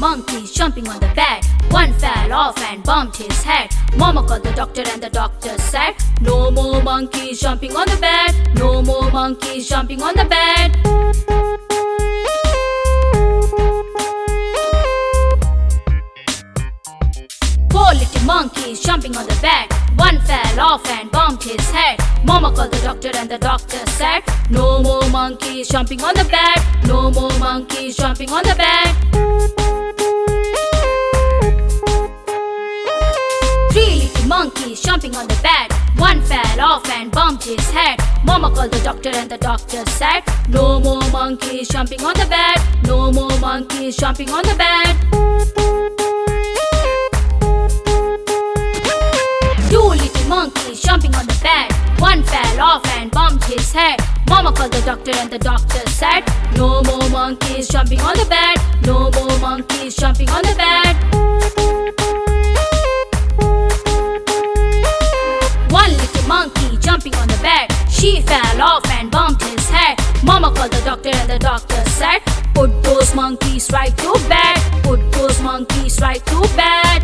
monkeys jumping on the bed. One fell off and bumped his head. Mama called the doctor and the doctor said, no more monkeys jumping on the bed. No more monkeys jumping on the bed. Four little monkeys jumping on the bed. One fell off and bumped his head. Mama called the doctor and the doctor said, no more monkeys jumping on the bed. No more monkeys jumping on the bed. Three little monkeys jumping on the bed. One fell off and bumped his head. Mama called the doctor and the doctor said, no more monkeys jumping on the bed. No more monkeys jumping on the bed. Two little monkeys jumping on the bed. One fell off and bumped his head. Mama called the doctor and the doctor said, no more monkeys jumping on the bed. No more monkeys jumping on the bed. One little monkey jumping on the bed. She fell off and bumped his head. Mama called the doctor and the doctor said, put those monkeys right to bed. Put those monkeys right to bed.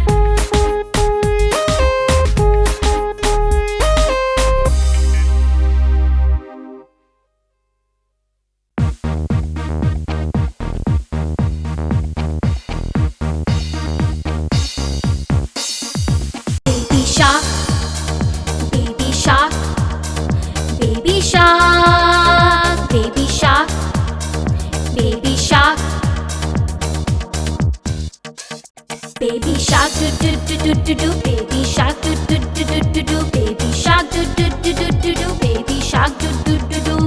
Baby shark, baby shark, baby shark, baby shark, baby shark, do do do do do do, baby shark, do do do do do do, baby shark, do do do do do do, baby shark, do do do do.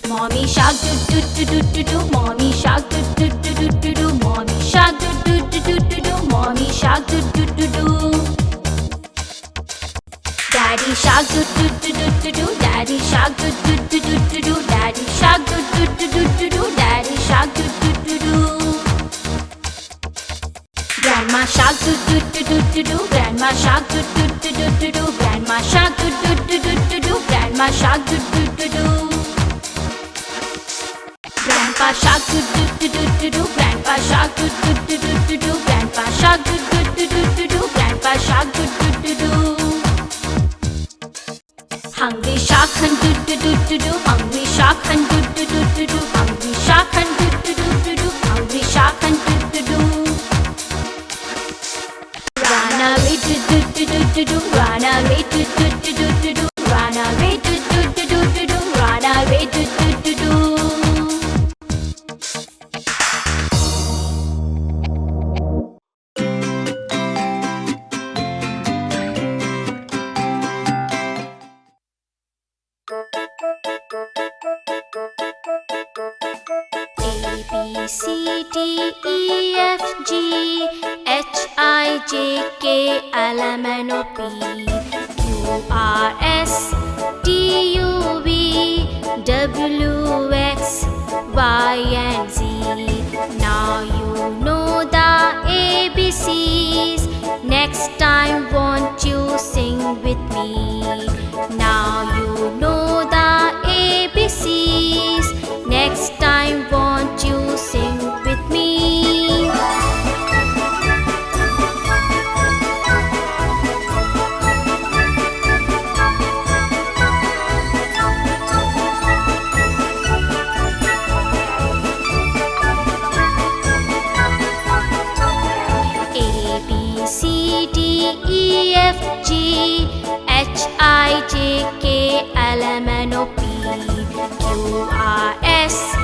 Mommy shark, do do do do do do, mommy shark, do do do do do do, mommy shark, do do do do do do, mommy shark, do do do do. Daddy shark, do do do do do do, daddy shark, do do do do do do, daddy shark, do do do do do do, daddy shark, do do do do. Grandma shark, do do do do do do, grandma shark, do do do do do do, grandma shark, do do do do do do, grandma shark, do do do do. Grandpa shark, do do do do do do, grandpa shark, do do do do do do, grandpa shark, do do do do do do, grandpa shark, do do do do. Hungry shark, and do do do do do, hungry shark, and do do do do do, hungry shark, and do do do do do, hungry shark, and do do do. Run away, do do do do do do, run away, do do do do do do, run away, do do do do do do, run away, do do do do. A, B, C, D, E, F, G, H, I, J, K, L, M, N, O, P, Q, R, S, T, U, V, W, X, Y, and Z. Now you know the ABCs. Next time won't you sing with me? Now you know the ABCs. Next time won't you sing with me? A, B, C, D, E, F, G, H, I, J, K, L, M, N, O, P, Q, R, S,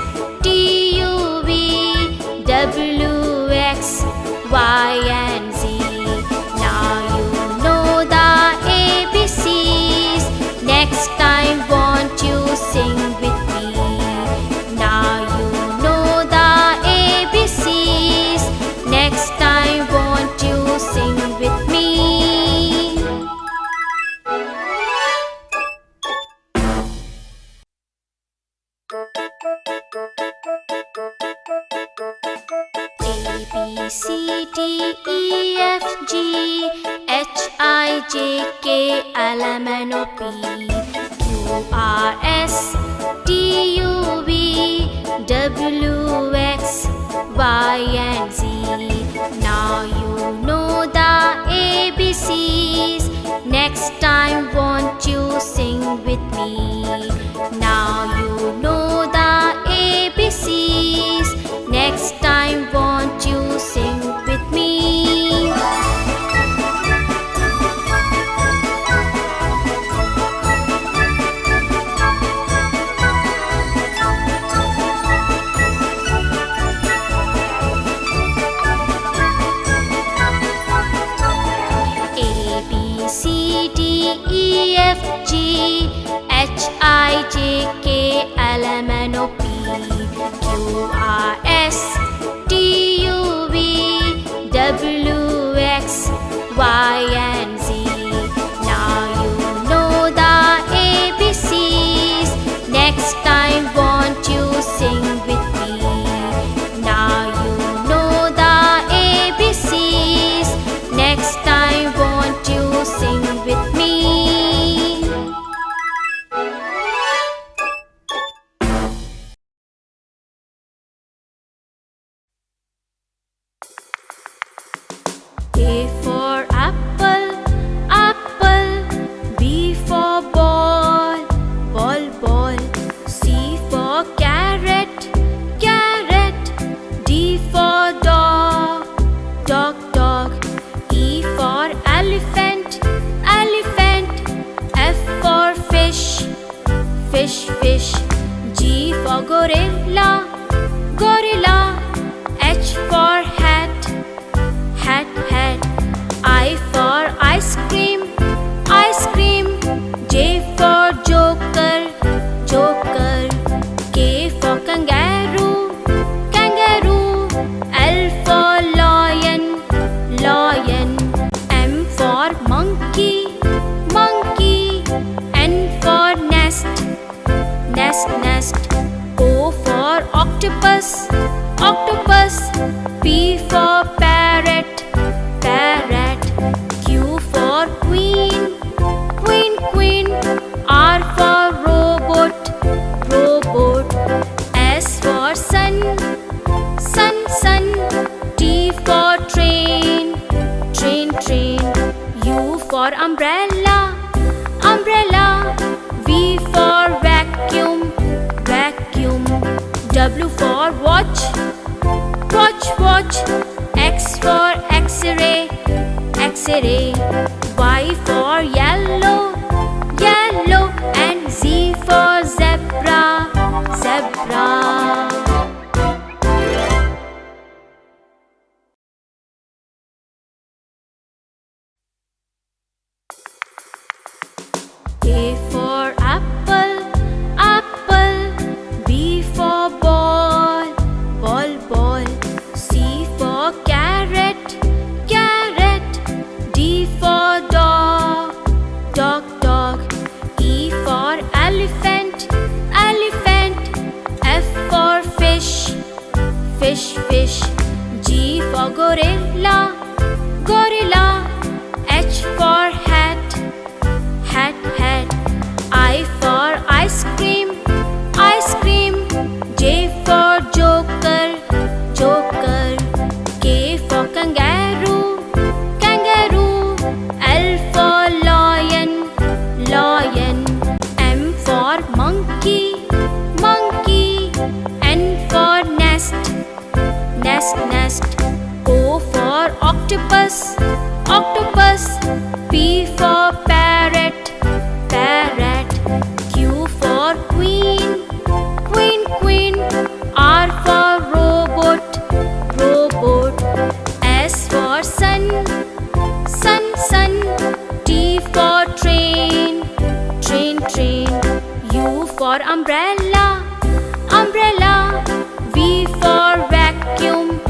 T, U, V, W, X, Y, and Z. Now you know the ABCs. Next time won't you sing with me? Now you know the ABCs. Next time won't you sing with me? A, B, C, D, E, F, G, H, I, J, K, L, M, N, O, P, Q, R, S, T, U, V, W, X, Y and Z. Now you know the ABCs. Next time won't you sing with me? Now you know the ABCs. Next time won't you sing with me? C, D, E, F, G, H, I, J, K, L, M, N, O, P, Q, R, S, T, U, V, W, X, Y, and Z. Now you know the ABCs. Next time won't you sing with me? Now you know the ABCs. Next time won't you sing with me? A for apple, apple. B for ball, ball, ball. C for carrot, carrot. D for dog, dog, dog. E for elephant, elephant. F for fish, fish, fish. G for gorilla, gorilla. H for hat, hat, hat. I for ice cream, ice cream. J for joker, joker. K for kangaroo, kangaroo. L for lion, lion. M for monkey, monkey. N for nest, nest, nest. O for octopus, octopus. P for parrot, parrot. Q for queen, queen, queen. R for robot, robot. S for sun, sun, sun. T for train, train, train. U for umbrella, umbrella. V for vacuum, vacuum. W for watch, watch, watch. X for X-ray, X-ray. Y for yellow, yellow. And Z for zebra, zebra. A for apple, apple. B for ball, ball, ball. C for carrot, carrot. D for dog, dog, dog. E for elephant, elephant. F for fish, fish, fish. G for gorilla, gorilla. H for hat, hat, hat. I for ice cream, ice cream. J for joker, joker. K for kangaroo, kangaroo. L for lion, lion. M for monkey, monkey. N for nest, nest, nest. O for octopus, octopus. P for parrot, parrot. Q for queen, queen, queen. R for robot, robot. S for sun, sun, sun. T for train, train, train. U for umbrella, umbrella. V for vacuum,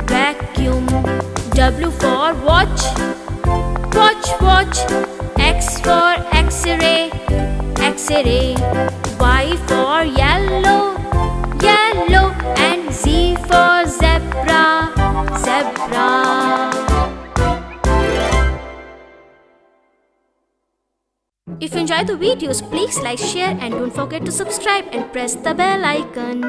vacuum. W for watch, watch, watch. X for X-ray, X-ray. Y for yellow, yellow. And Z for zebra, zebra. If you enjoyed the videos, please like, share and don't forget to subscribe and press the bell icon.